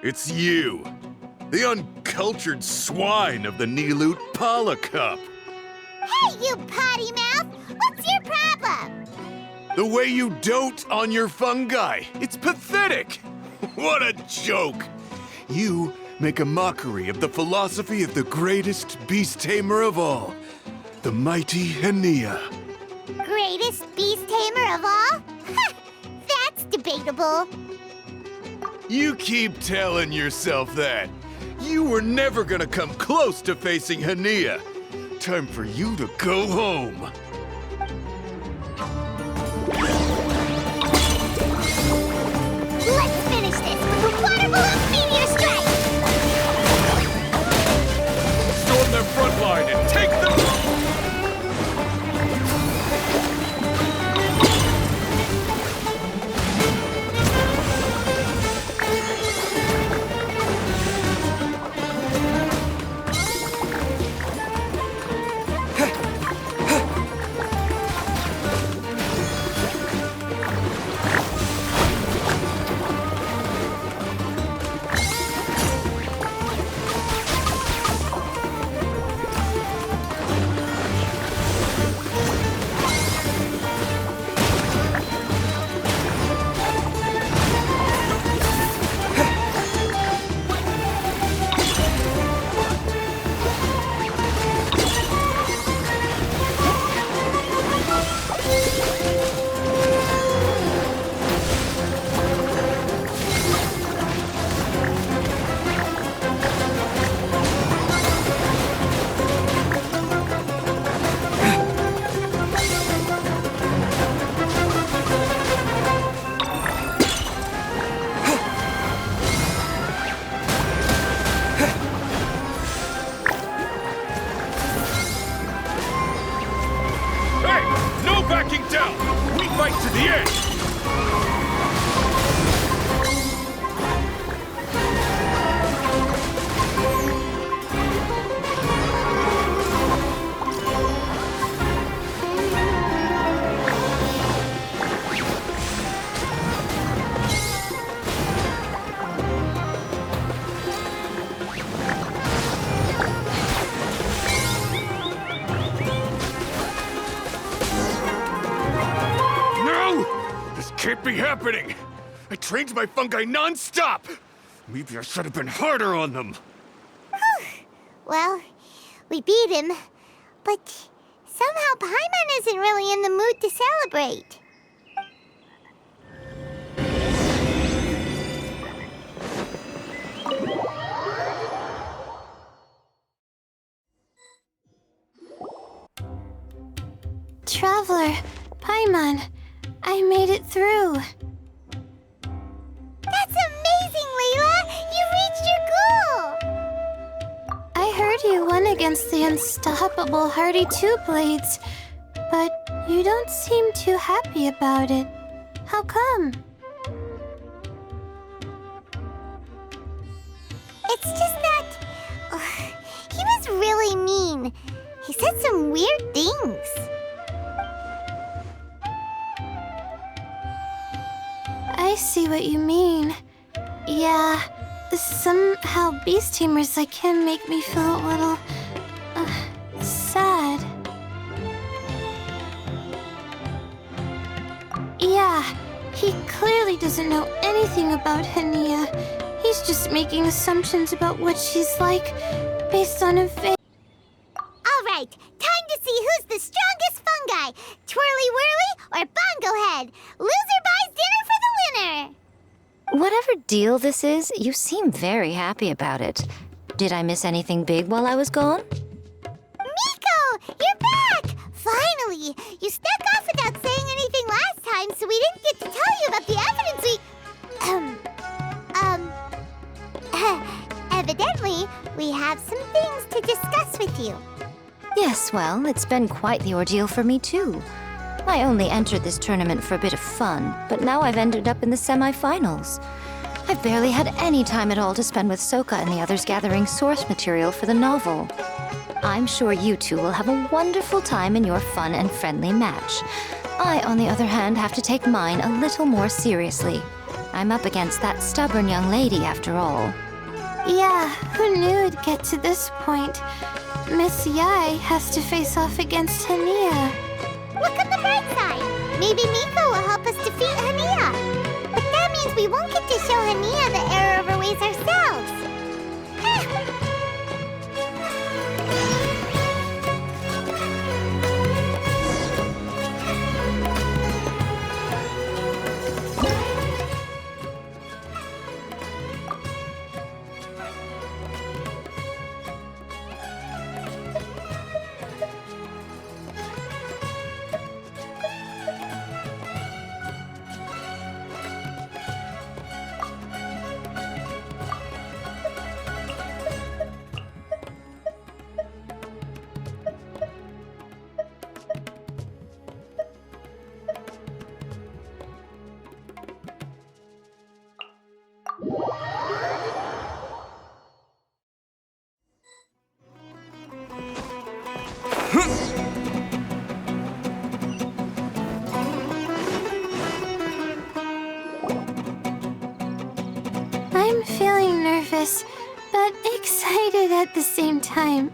It's you. The uncultured swine of the Nitopala Cup. Hey, you potty mouth! What's your problem? The way you dote on your fungi. It's pathetic. What a joke. You make a mockery of the philosophy of the greatest beast tamer of all, the mighty Hania. Greatest beast tamer of all? That's debatable. You keep telling yourself that. You were never gonna come close to facing Hania. Time for you to go home. Let's finish this with a water balloon meteor strike! Storm their front line and take them! Backing down! We fight to the end! Can't be happening! I trained my fungi non-stop! Maybe I should have been harder on them. Well, we beat him, but somehow Paimon isn't really in the mood to celebrate. Traveler, Paimon, I made it through. That's amazing, Layla! You reached your goal! I heard you won against the unstoppable Hardy Two Blades, but you don't seem too happy about it. How come? It's just that... he was really mean. He said some weird things. I see what you mean. Yeah, somehow beast tamers like him make me feel a little... sad. Yeah, he clearly doesn't know anything about Hania. He's just making assumptions about what she's like based on a face. All right, time to see who's the strongest fungi. Twirly Whirly or Bongo Head. Loser buys dinner for the winner. Whatever deal this is, you seem very happy about it. Did I miss anything big while I was gone? Miko, you're back! Finally! You snuck off without saying anything last time, so we didn't get to tell you about the evidence we... Evidently, we have some things to discuss with you. Yes, well, it's been quite the ordeal for me too. I only entered this tournament for a bit of fun, but now I've ended up in the semi-finals. I've barely had any time at all to spend with Soka and the others gathering source material for the novel. I'm sure you two will have a wonderful time in your fun and friendly match. I, on the other hand, have to take mine a little more seriously. I'm up against that stubborn young lady after all. Yeah, who knew it'd get to this point? Miss Yai has to face off against Hania. Look on the bright side. Maybe Miko will help us defeat Hania. But that means we won't get to show Hania the error of her ways ourselves. I'm feeling nervous, but excited at the same time.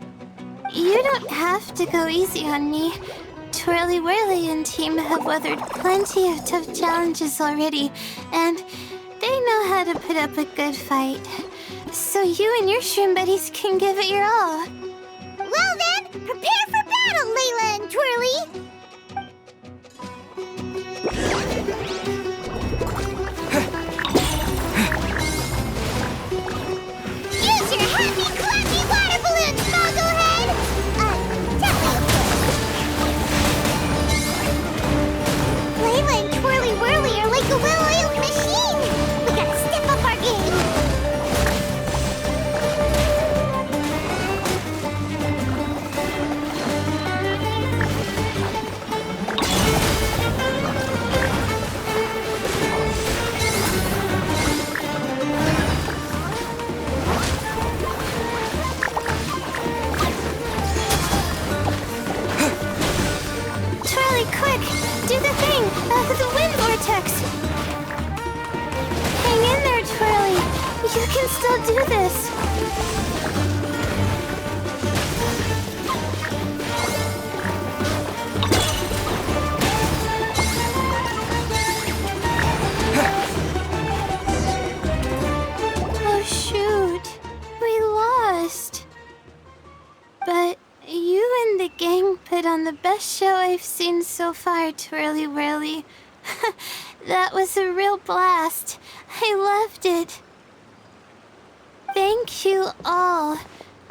You don't have to go easy on me. Twirly Whirly and team have weathered plenty of tough challenges already, and they know how to put up a good fight. So you and your shroom buddies can give it your all. Well then, prepare for battle, Layla and Twirly! Use your happy, clappy water balloons, Bogglehead! Gently, of course. Layla and Twirly Whirly are like a well-oiled machine! We gotta step up our game! Twirly, quick! Do the thing! The wind vortex! Hang in there, Twirly! You can still do this! Oh, shoot. We lost. But you and the gang put on the best show I've seen so far, Twirly Whirly. That was a real blast. I loved it. Thank you all.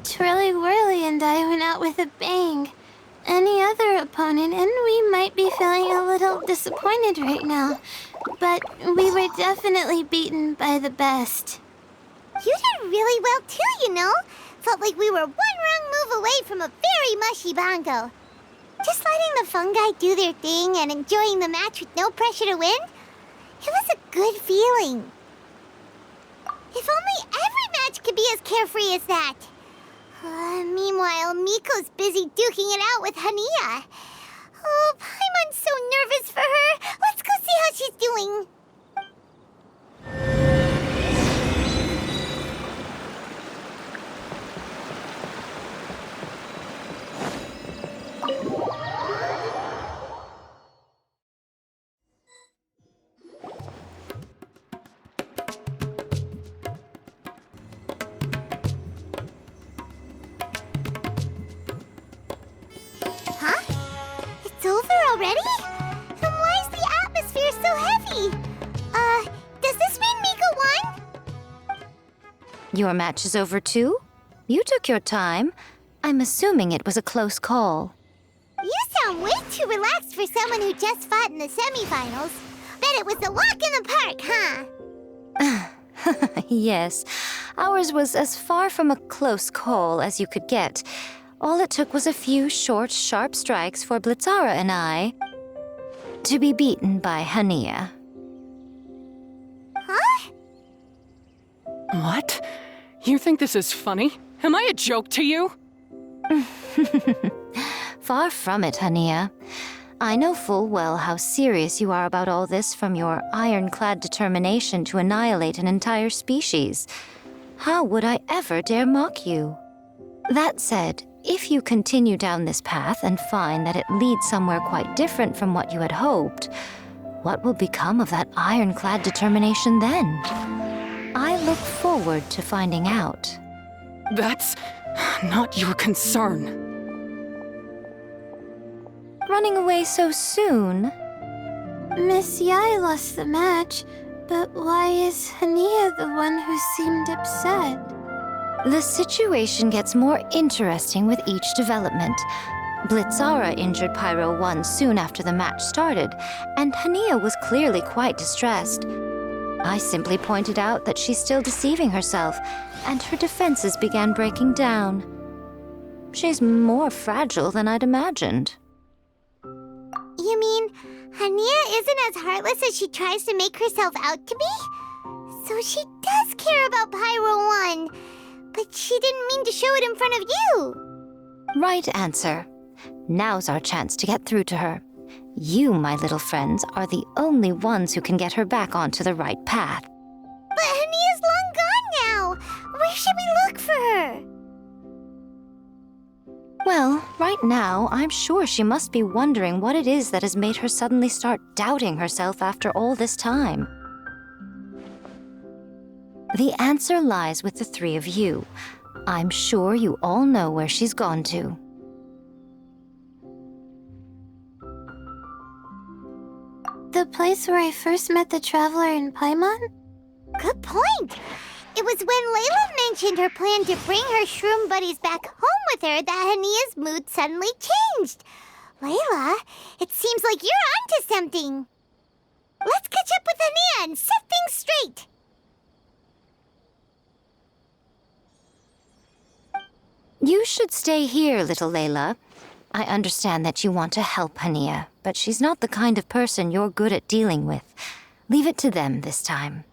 Twirly Whirly and I went out with a bang. Any other opponent, and we might be feeling a little disappointed right now. But we were definitely beaten by the best. You did really well too, you know. Felt like we were one wrong move away from a very mushy bongo. Just letting the fungi do their thing and enjoying the match with no pressure to win, it was a good feeling. If only every match could be as carefree as that. Meanwhile, Miko's busy duking it out with Hania. Oh, Paimon's so nervous for her. Let's go see how she's doing. It's over already? Then why is the atmosphere so heavy? Does this mean Miko won? Your match is over too? You took your time. I'm assuming it was a close call. You sound way too relaxed for someone who just fought in the semifinals. Bet it was a walk in the park, huh? Yes, ours was as far from a close call as you could get. All it took was a few short, sharp strikes for Blitzara and I to be beaten by Hania. Huh? What? You think this is funny? Am I a joke to you? Far from it, Hania. I know full well how serious you are about all this from your ironclad determination to annihilate an entire species. How would I ever dare mock you? That said, if you continue down this path and find that it leads somewhere quite different from what you had hoped, what will become of that ironclad determination then? I look forward to finding out. That's not your concern. Running away so soon? Miss Yai lost the match, but why is Hania the one who seemed upset? The situation gets more interesting with each development. Blitzara injured Pyro 1 soon after the match started, and Hania was clearly quite distressed. I simply pointed out that she's still deceiving herself, and her defenses began breaking down. She's more fragile than I'd imagined. You mean Hania isn't as heartless as she tries to make herself out to be? So she does care about Pyro 1, but she didn't mean to show it in front of you. Right answer. Now's our chance to get through to her. You, my little friends, are the only ones who can get her back onto the right path. But Hania's long gone now. Where should we look for her? Well, right now, I'm sure she must be wondering what it is that has made her suddenly start doubting herself after all this time. The answer lies with the three of you. I'm sure you all know where she's gone to. The place where I first met the traveler in Paimon? Good point. It was when Layla mentioned her plan to bring her shroom buddies back home with her that Hania's mood suddenly changed. Layla, it seems like you're onto something. Let's catch up with Hania and set things straight. You should stay here, little Layla. I understand that you want to help Hania, but she's not the kind of person you're good at dealing with. Leave it to them this time.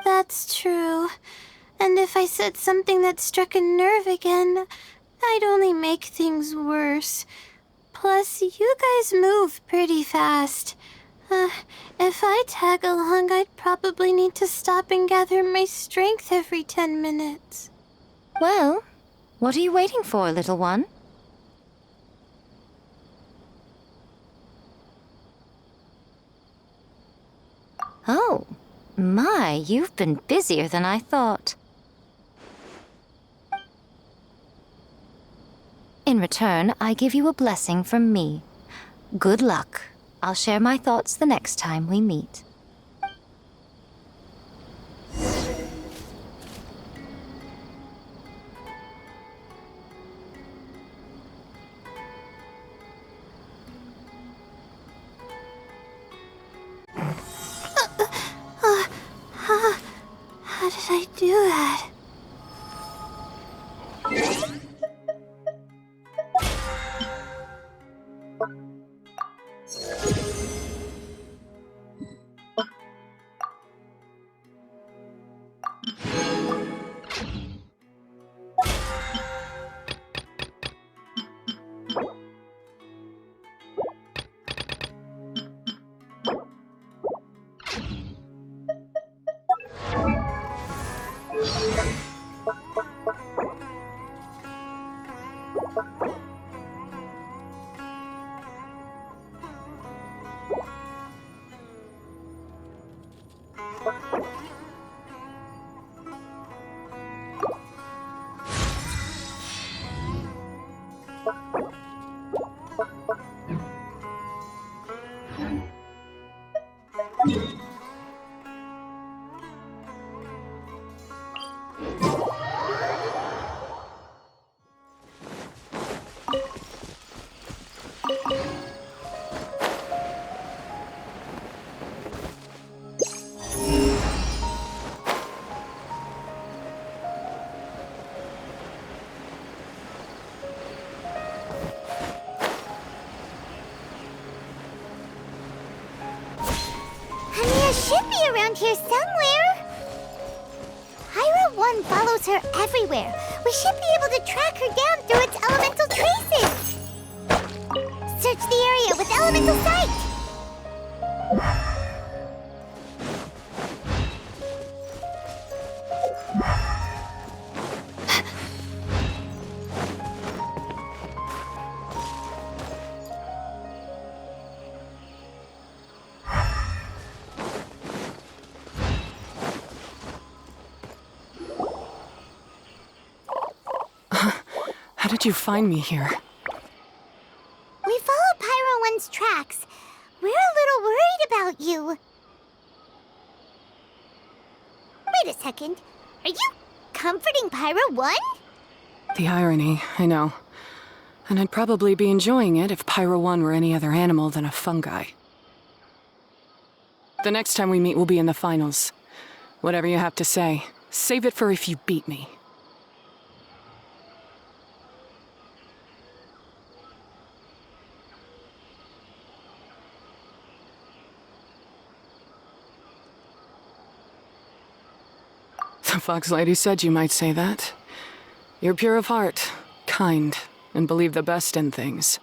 That's true. And if I said something that struck a nerve again, I'd only make things worse. Plus, you guys move pretty fast. If I tag along, I'd probably need to stop and gather my strength every 10 minutes. Well, what are you waiting for, little one? Oh, my, you've been busier than I thought. In return, I give you a blessing from me. Good luck. I'll share my thoughts the next time we meet. How did I do that? Should be around here somewhere. Pyro 1 follows her everywhere. We should be able to track her down through its elemental traces. search the area with elemental sight! How did you find me here? We followed Pyro 1's tracks. We're a little worried about you. Wait a second. Are you comforting Pyro 1? The irony, I know. And I'd probably be enjoying it if Pyro 1 were any other animal than a fungi. The next time we meet will be in the finals. Whatever you have to say, save it for if you beat me. The Fox Lady said you might say that. You're pure of heart, kind, and believe the best in things.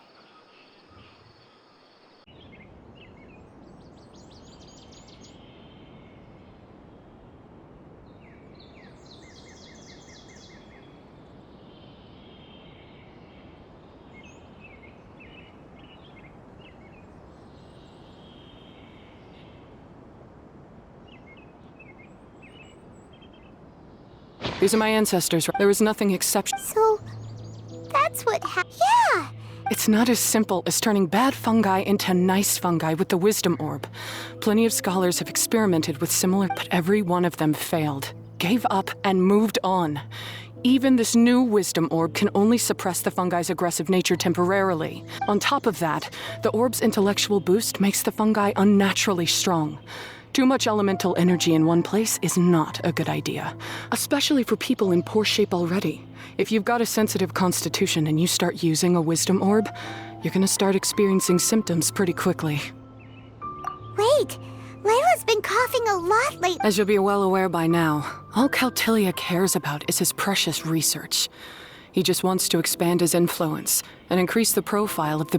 These are my ancestors. There was nothing exceptional. So, that's what happened. Yeah! It's not as simple as turning bad fungi into nice fungi with the Wisdom Orb. Plenty of scholars have experimented with similar, but every one of them failed, gave up, and moved on. Even this new Wisdom Orb can only suppress the fungi's aggressive nature temporarily. On top of that, the orb's intellectual boost makes the fungi unnaturally strong. Too much elemental energy in one place is not a good idea, especially for people in poor shape already. If you've got a sensitive constitution and you start using a Wisdom Orb, you're gonna start experiencing symptoms pretty quickly. Wait, Layla's been coughing a lot lately. As you'll be well aware by now, all Caltilia cares about is his precious research. He just wants to expand his influence and increase the profile of the